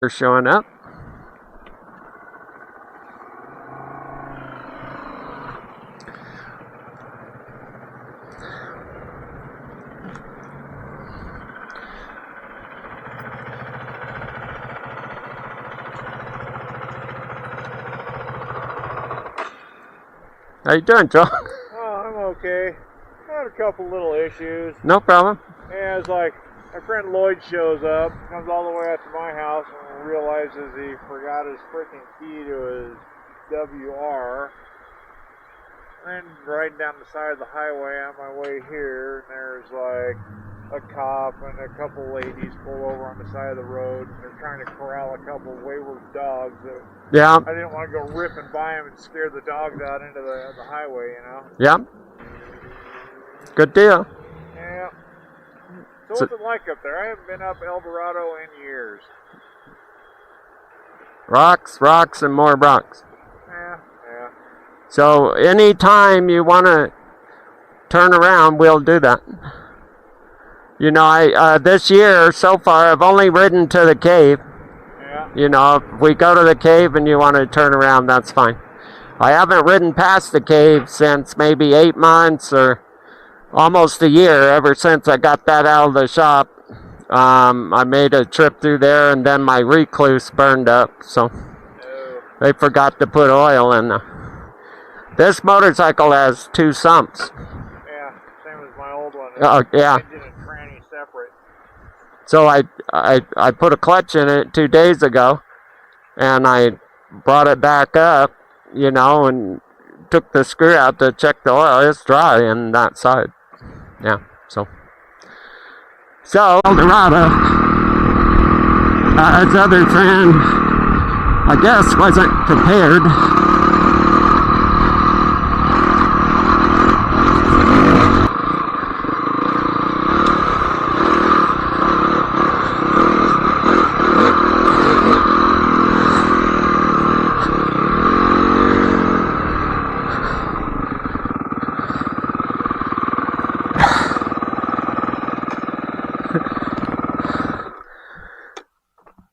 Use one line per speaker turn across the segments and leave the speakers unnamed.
They're showing up. How you doing, Joe?
Oh, I'm okay. I had a couple little issues.
No problem.
Yeah, it's like my friend Lloyd shows up, comes all the way out to my house, and realizes he forgot his freaking key to his WR. And then riding down the side of the highway on my way here, and there's like a cop and a couple ladies pull over on the side of the road, and they're trying to corral a couple wayward dogs that
Yeah.
I didn't want to go ripping by them and scare the dogs out into the highway, you know?
Yeah. Good deal.
Yeah. So what's it like up there? I haven't been up El Dorado in years.
Rocks, rocks, and more rocks.
Yeah.
So anytime you want to turn around, we'll do that. You know, I this year so far I've only ridden to the cave.
Yeah.
You know, if we go to the cave and you want to turn around, that's fine. I haven't ridden past the cave since maybe 8 months or almost a year, ever since I got that out of the shop. I made a trip through there, and then my Rekluse burned up, so they forgot to put oil in there. This motorcycle has 2 sumps.
Yeah, same as my old one.
Oh, yeah.
Engine and tranny separate.
So I put a clutch in it 2 days ago, and I brought it back up, you know, and took the screw out to check the oil. It's dry in that side. Yeah, so El Dorado, his other friend, I guess, wasn't prepared.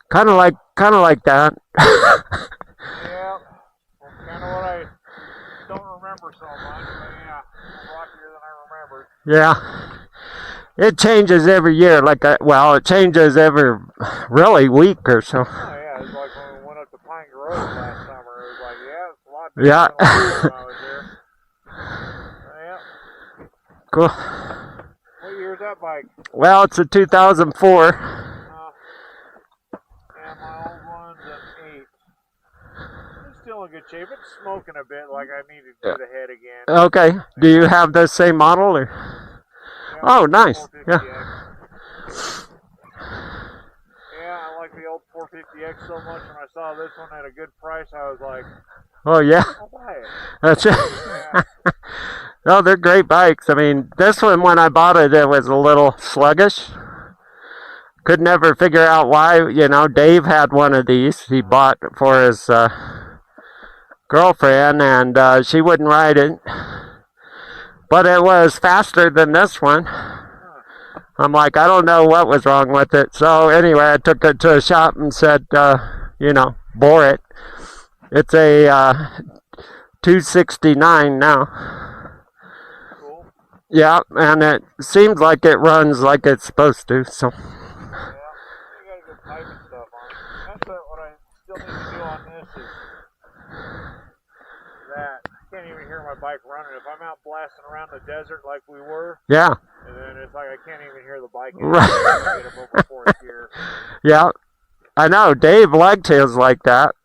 Kind of like that.
Yeah, that's kind of what I don't remember so much, but yeah, it's rockier than I remembered.
Yeah, it changes every year. It changes every really week or so.
Oh yeah, it's like when we went up to Pine Grove last summer. It was like, yeah, it's a lot different
Yeah.
than when I was there. Yeah.
Cool.
What year is that bike?
Well, it's a 2004.
Yeah, my old one's an 8. It's still in good shape. It's smoking a bit, like I need to do the head again.
Okay. Do you have the same model or?
Yeah,
Oh, nice.
450X.
Yeah.
Yeah, I like the old 450X so much. When I saw this one at a good price, I was like,
Oh yeah.
I'll buy it.
That's it.
Yeah.
No, they're great bikes. I mean, this one, when I bought it, it was a little sluggish. Could never figure out why. You know, Dave had one of these. He bought for his girlfriend, and she wouldn't ride it. But it was faster than this one. I'm like, I don't know what was wrong with it. So anyway, I took it to a shop and said, you know, bore it. It's a 269 now.
Cool.
Yeah, and it seems like it runs like it's supposed to. So.
Yeah, you got a good pipe and stuff on it. That's what I still need to do on this is that I can't even hear my bike running. If I'm out blasting around the desert like we were,
Yeah.
and then it's like I can't even hear the bike.
Right.
Get up over fourth gear.
Yeah, I know. Dave liked his like that.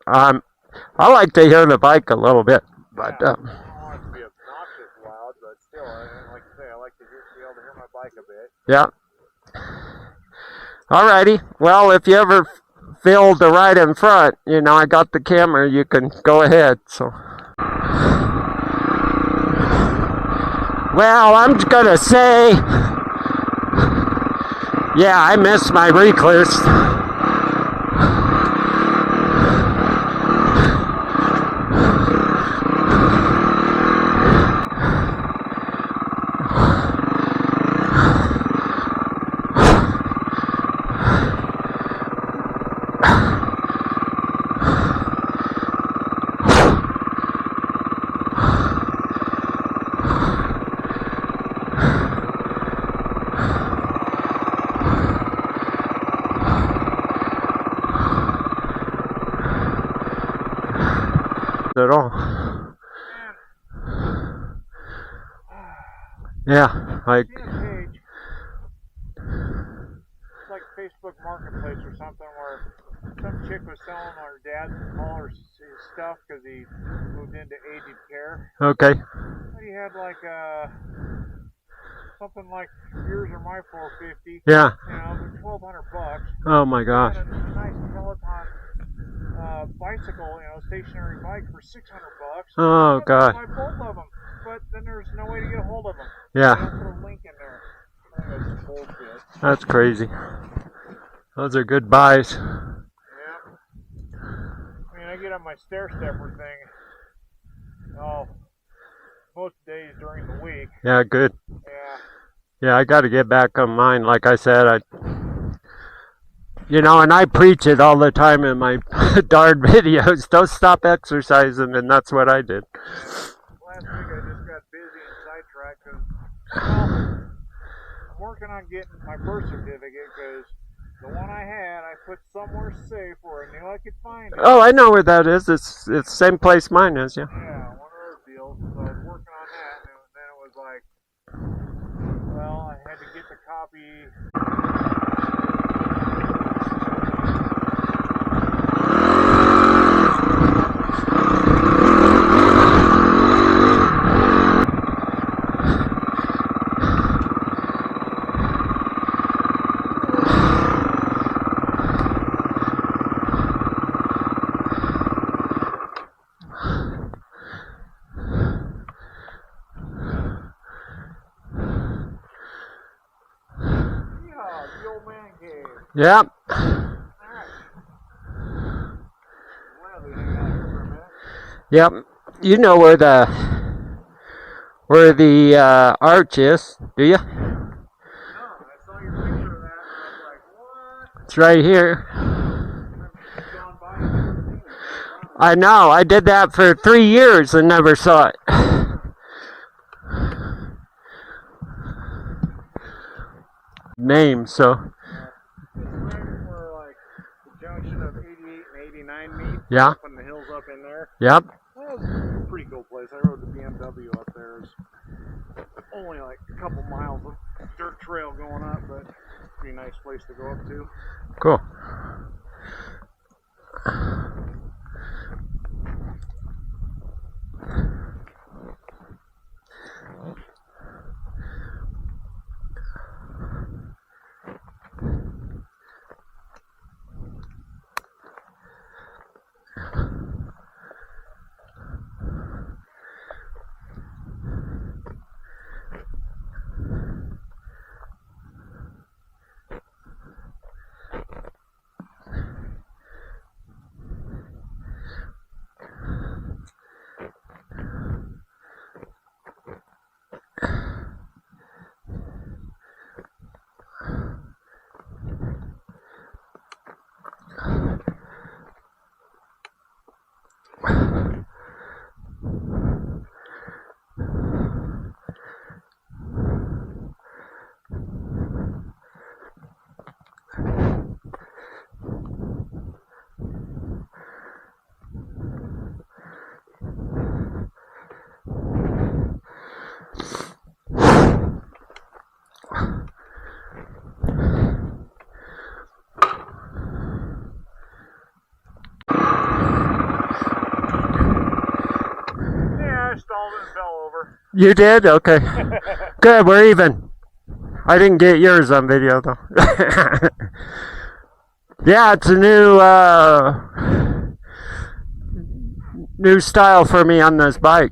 I like to hear the bike a little bit, but
Yeah, I don't want it to be obnoxious loud, but still, like I say, I like to be able to hear my bike a bit.
yeah. Alrighty. Well, if you ever feel to ride in front, you know, I got the camera. You can go ahead. So. Well, I'm gonna say, yeah, I miss my Rekluse. at all. Yeah, like.
Seen a page. It's like Facebook Marketplace or something where some chick was selling her dad all his stuff because he moved into aged care.
Okay.
But he had like something like yours or my 450.
Yeah.
You know, $1,200.
Oh my gosh.
A nice Peloton bicycle, you know, stationary bike for $600.
Oh god.
Buy both of them, but then there's no way to get a hold of them.
Yeah.
They don't put a link in there. I think that's bullshit.
That's crazy. Those are good buys.
Yeah. I mean, I get on my stair stepper thing. Most days during the week.
Yeah, good.
Yeah.
Yeah, I got to get back on mine. Like I said, and I preach it all the time in my darn videos. Don't stop exercising, and that's what I did.
Last week I just got busy and sidetracked because, I'm working on getting my birth certificate because the one I had, I put somewhere safe where I knew I could find it.
Oh, I know where that is. It's the same place mine is, yeah.
Yeah, one of those deals. So I was working on that, and then it was like, well, I had to get the copy.
Yep. Yep. You know where the arch is, do you?
No, I saw your picture of that and I was like, what?
It's right here. I know. I did that for 3 years and never saw it. Name, so.
Junction of 88 and 89 meet.
Yeah.
Up in the hills up in there.
Yep.
That was a pretty cool place. I rode the BMW up there. It's only like a couple miles of dirt trail going up, but pretty nice place to go up to.
Cool. You did? Okay. Good, we're even. I didn't get yours on video though. Yeah, it's a new style for me on this bike.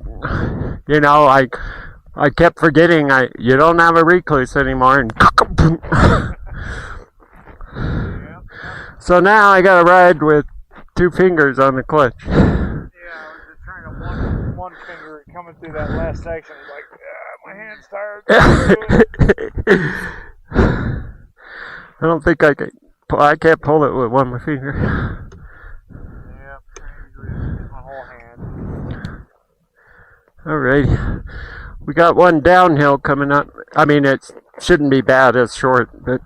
I kept forgetting you don't have a Rekluse anymore, and so now I gotta ride with 2 fingers on the clutch.
Yeah, I was just trying to one finger coming through that last section. Like, my hand's tired.
I don't think I can. I can't pull it with one finger.
Yeah, my whole hand.
Alrighty. We got one downhill coming up. I mean, it shouldn't be bad. It's short, but.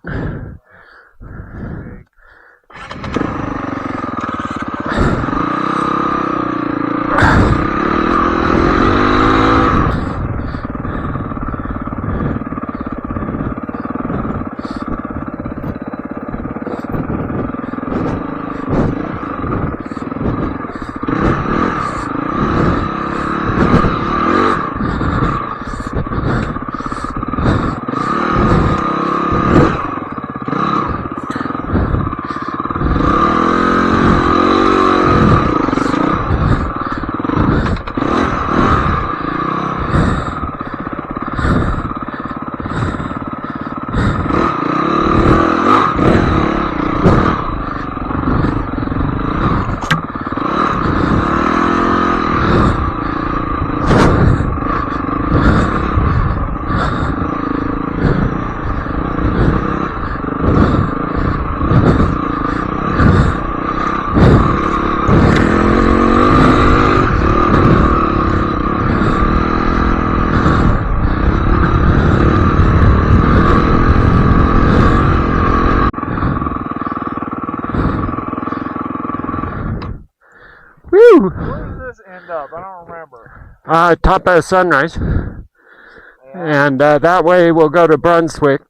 Woo!
Where does this end up? I don't remember.
Top of Sunrise.
Yeah.
And that way we'll go to Brunswick,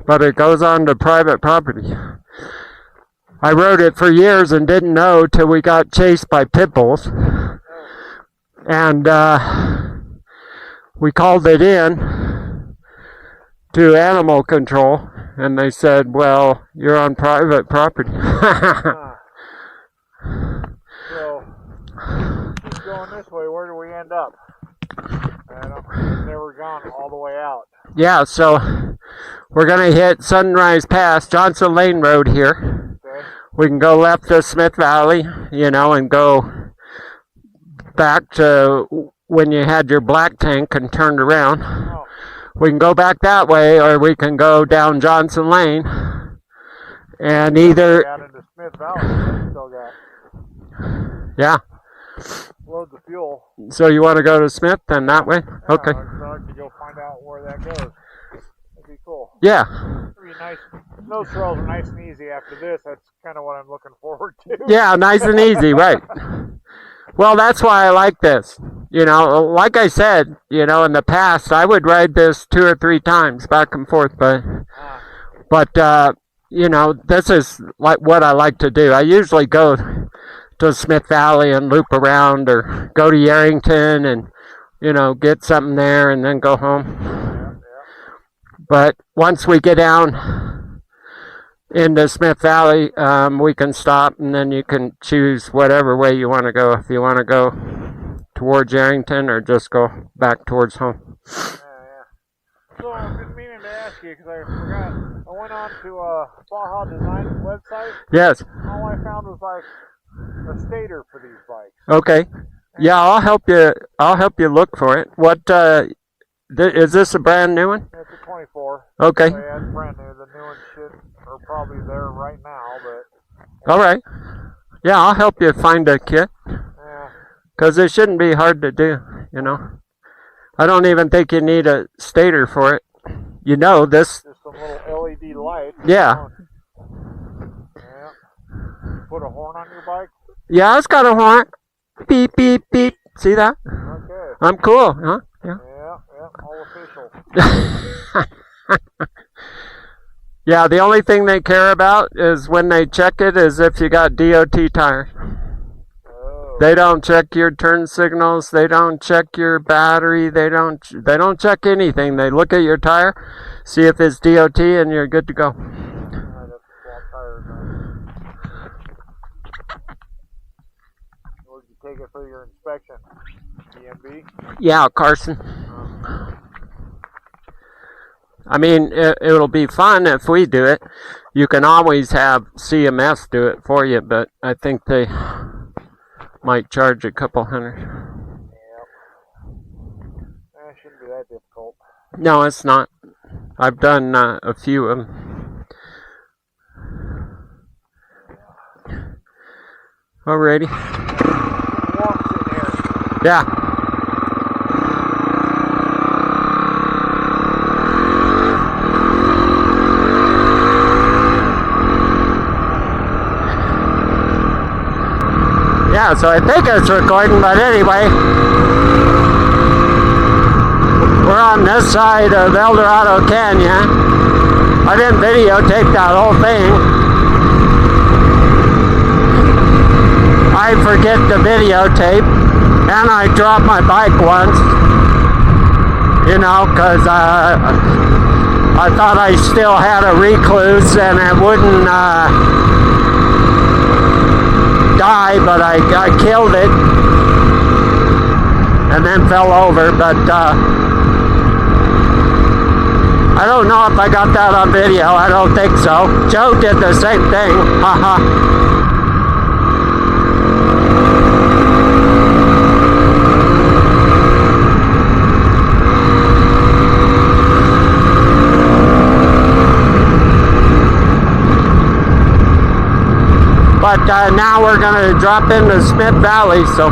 but it goes on to private property. I rode it for years and didn't know till we got chased by pit bulls. And we called it in to animal control, and they said, well, you're on private property.
So, keep going this way, where do we end up? I've never gone all the way out.
Yeah, so we're going to hit Sunrise Pass, Johnson Lane Road here.
Okay.
We can go left to Smith Valley, and go back to when you had your black tank and turned around.
Oh.
We can go back that way, or we can go down Johnson Lane. And either...
Down into Smith Valley, still got...
Yeah.
Loads of fuel.
So you want to go to Smith then that way?
Yeah,
Okay.
I'd like to go find out where that goes. That'd be cool.
Yeah.
It'd be nice. Those trails are nice and easy after this. That's kind of what I'm looking forward to.
Yeah, nice and easy, right. Well, that's why I like this. Like I said, in the past, I would ride this 2 or 3 times back and forth, but this is like what I like to do. I usually go to Smith Valley and loop around, or go to Yerington and, get something there and then go home.
Yeah.
But once we get down into Smith Valley, we can stop, and then you can choose whatever way you want to go. If you want to go towards Yerington or just go back towards home.
Yeah. So I've been meaning to ask you, because I forgot. I went on to Baja Design's website.
Yes.
All I found was like a stator for these bikes.
Okay. Yeah, I'll help you. I'll help you look for it. What is this a brand new one?
It's a 24.
Okay.
So yeah, it's brand new. The new ones are probably there right now, but.
All right. Yeah, I'll help you find a kit.
Yeah.
Because it shouldn't be hard to do. I don't even think you need a stator for it. This.
Just some little LED lights.
Yeah.
Yeah. Put a horn on your bike?
Yeah, it's got a horn. Beep, beep, beep. See that?
Okay.
I'm cool, huh? Yeah.
Yeah, all official.
Yeah, the only thing they care about is when they check it is if you got DOT tires.
Oh.
They don't check your turn signals. They don't check your battery. They don't check anything. They look at your tire, see if it's DOT, and you're good to go.
Where'd you take it for your inspection? DMV?
Yeah, Carson. I mean, it'll be fun if we do it. You can always have CMS do it for you, but I think they might charge a couple $100.
Yep. That shouldn't be that difficult.
No, it's not. I've done a few of them. Alrighty.
Warm sitting here.
Yeah. Yeah, so I think it's recording, but anyway, we're on this side of El Dorado Canyon. I didn't videotape that whole thing. I forget to videotape, and I dropped my bike once, because I thought I still had a Rekluse and it wouldn't die, but I killed it and then fell over, but I don't know if I got that on video. I don't think so. Joe did the same thing. Haha. But now we're going to drop into Smith Valley, so.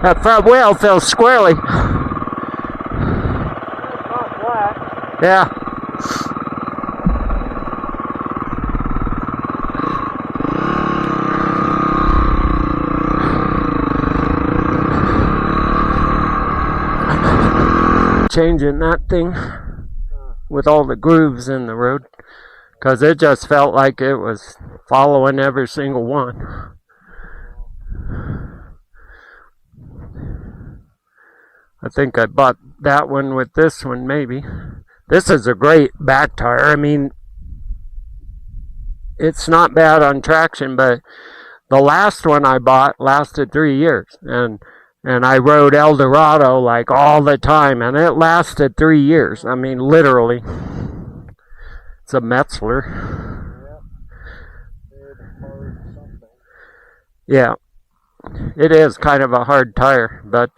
That front wheel feels squirrely.
It's not flat.
Yeah. Changing that thing with all the grooves in the road, because it just felt like it was following every single one. I think I bought that one with this one, maybe. This is a great back tire. I mean, it's not bad on traction, but the last one I bought lasted 3 years, and I rode El Dorado like all the time, and it lasted 3 years. I mean, literally. It's a Metzler. Yeah, it is kind of a hard tire, but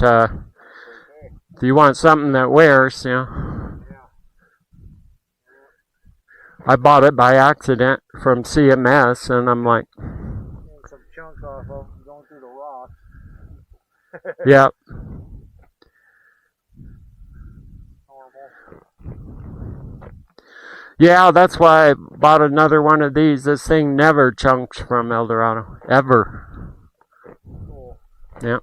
if you want something that wears, you know. I bought it by accident from CMS, and I'm like,
some chunks off of them going through the rocks.
yeah. Yeah, that's why I bought another one of these. This thing never chunks from El Dorado. Ever.
Cool.
Yeah.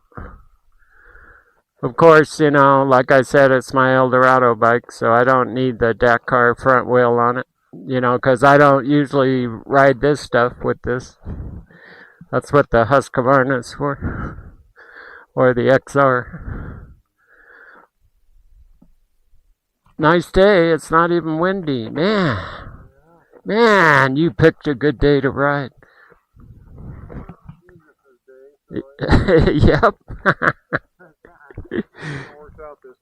Of course, you know, like I said, it's my El Dorado bike, so I don't need the Dakar front wheel on it. You know, because I don't usually ride this stuff with this. That's what the Husqvarna is for. Or the XR. Nice day. It's not even windy. Man, you picked a good day to ride. Yep.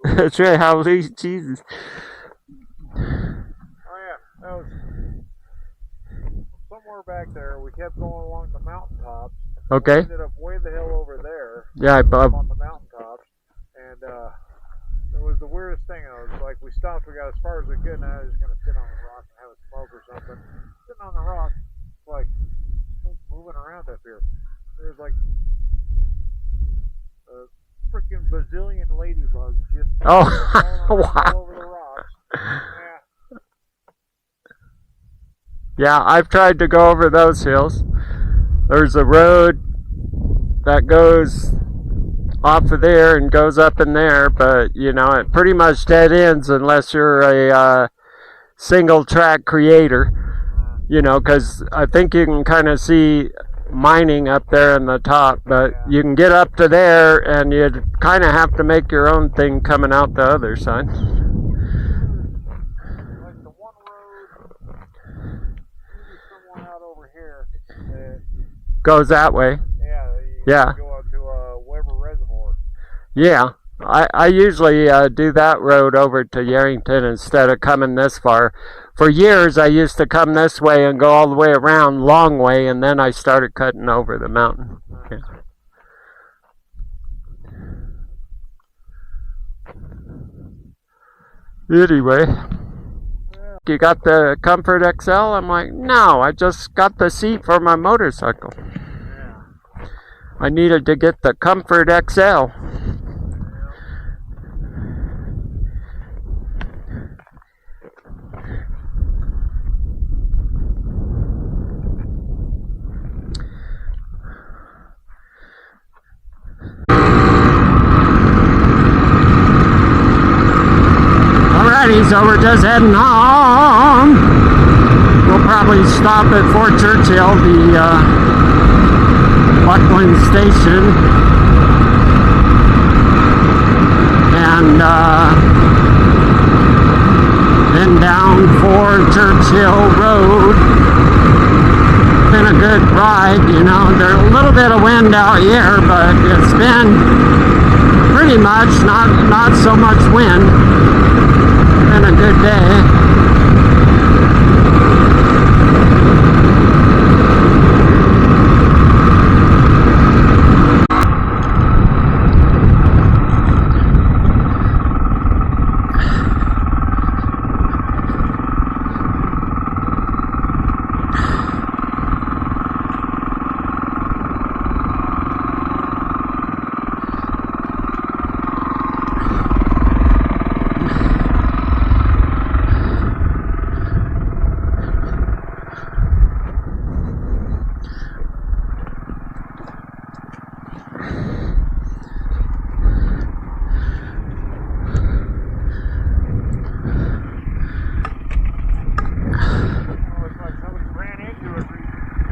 That's right. Hallelujah, Jesus.
That was somewhere back there. We kept going along the mountaintops.
Okay.
We ended up way the hill over there.
Yeah,
on the mountaintops, and it was the weirdest thing. I was like, we stopped. We got as far as we could, and I was just gonna sit on the rock and have a smoke or something. Sitting on the rock, like moving around up here. There's like a freaking bazillion ladybugs just
wow.
all over the rocks. Yeah.
Yeah, I've tried to go over those hills. There's a road that goes off of there and goes up in there, but you know, it pretty much dead ends unless you're a single track creator, you know, because I think you can kind of see mining up there in the top, but you can get up to there and you'd kind of have to make your own thing coming out the other side. Goes that way.
Yeah. Go out to Weber Reservoir.
Yeah. I usually do that road over to Yarrington instead of coming this far. For years, I used to come this way and go all the way around, long way, and then I started cutting over the mountain. Yeah. Anyway. You got the Comfort XL? I'm like, no, I just got the seat for my motorcycle.
Yeah.
I needed to get the Comfort XL. Alrighty, so we're just heading home. We'll probably stop at Fort Churchill, the Buckland station, and then down Fort Churchill Road. Been a good ride, you know. There's a little bit of wind out here, but it's been pretty much not so much wind. Been a good day.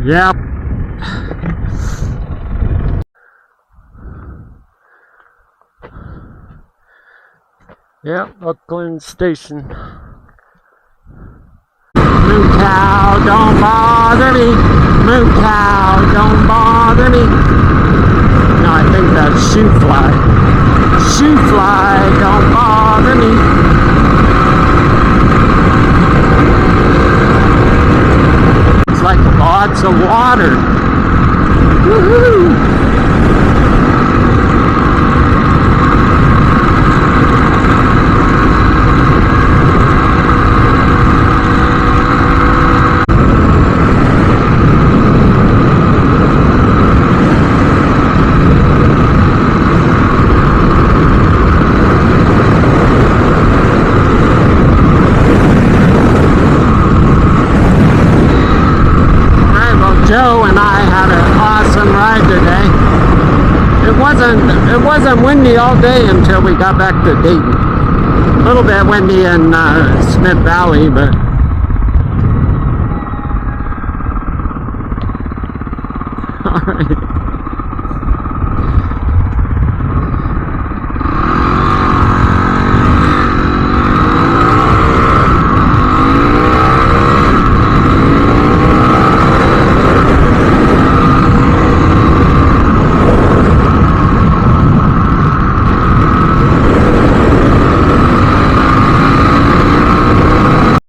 Yep. Yep, Oakland Station. Moo cow, don't bother me. Moo cow, don't bother me. No, I think that's shoe fly. Shoe fly, don't bother me. It's like lots of water. Woohoo! Joe and I had an awesome ride today. It wasn't windy all day until we got back to Dayton. A little bit windy in Smith Valley, but all right.